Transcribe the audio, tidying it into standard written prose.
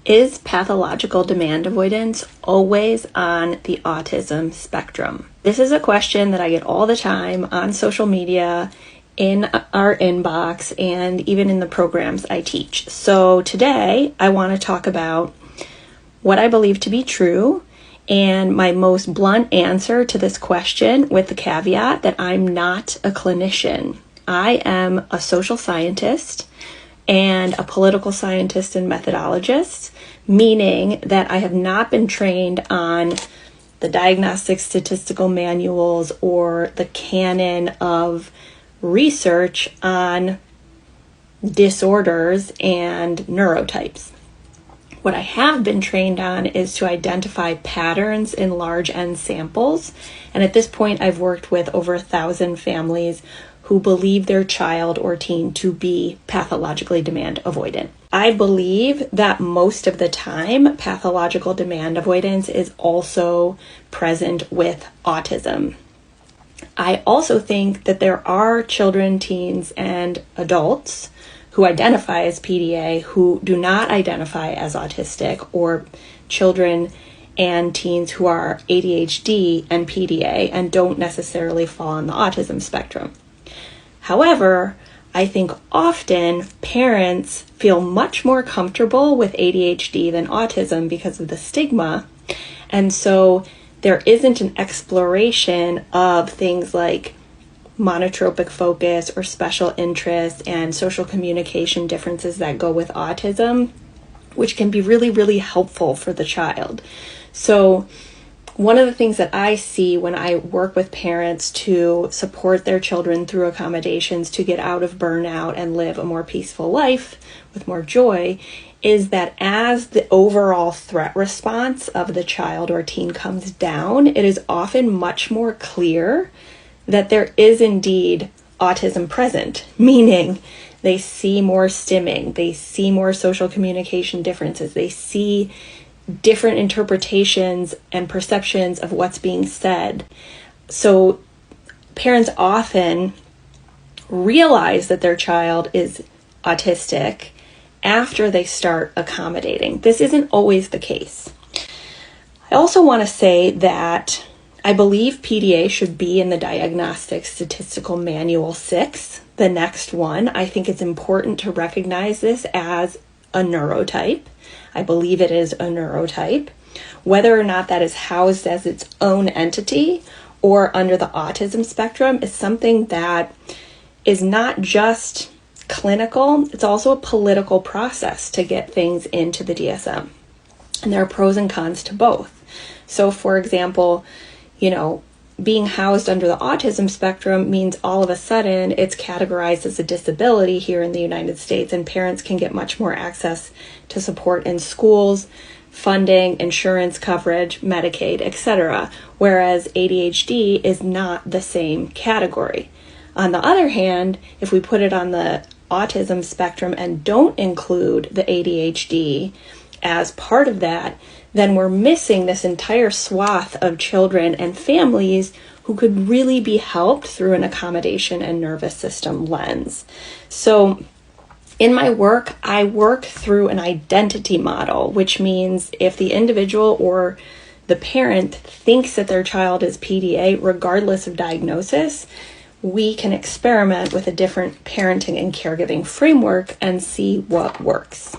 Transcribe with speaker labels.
Speaker 1: Is pathological demand avoidance always on the autism spectrum? This is a question that I get all the time on social media, in our inbox, and even in the programs I teach. So today I want to talk about what I believe to be true and my most blunt answer to this question, with the caveat that I'm not a clinician. I am a social scientist and a political scientist and methodologist, meaning that I have not been trained on the diagnostic statistical manuals or the canon of research on disorders and neurotypes. What I have been trained on is to identify patterns in large N samples, and at this point I've worked with over 1,000 families who believe their child or teen to be pathologically demand avoidant. I believe that most of the time, pathological demand avoidance is also present with autism. I also think that there are children, teens, and adults who identify as PDA who do not identify as autistic, or children and teens who are ADHD and PDA and don't necessarily fall on the autism spectrum. However, I think often parents feel much more comfortable with ADHD than autism because of the stigma. And so there isn't an exploration of things like monotropic focus or special interests and social communication differences that go with autism, which can be really, really helpful for the child. So one of the things that I see when I work with parents to support their children through accommodations to get out of burnout and live a more peaceful life with more joy is that as the overall threat response of the child or teen comes down, it is often much more clear that there is indeed autism present, meaning they see more stimming, they see more social communication differences, they see different interpretations and perceptions of what's being said. So parents often realize that their child is autistic after they start accommodating. This isn't always the case. I also want to say that I believe PDA should be in the Diagnostic Statistical Manual 6, the next one. I think it's important to recognize this as a neurotype. I believe it is a neurotype. Whether or not that is housed as its own entity or under the autism spectrum is something that is not just clinical, it's also a political process to get things into the DSM. And there are pros and cons to both. So for example, being housed under the autism spectrum means all of a sudden it's categorized as a disability here in the United States, and parents can get much more access to support in schools, funding, insurance coverage, Medicaid, etc., whereas ADHD is not the same category. On the other hand, if we put it on the autism spectrum and don't include the ADHD as part of that, then we're missing this entire swath of children and families who could really be helped through an accommodation and nervous system lens. So in my work, I work through an identity model, which means if the individual or the parent thinks that their child is PDA, regardless of diagnosis, we can experiment with a different parenting and caregiving framework and see what works.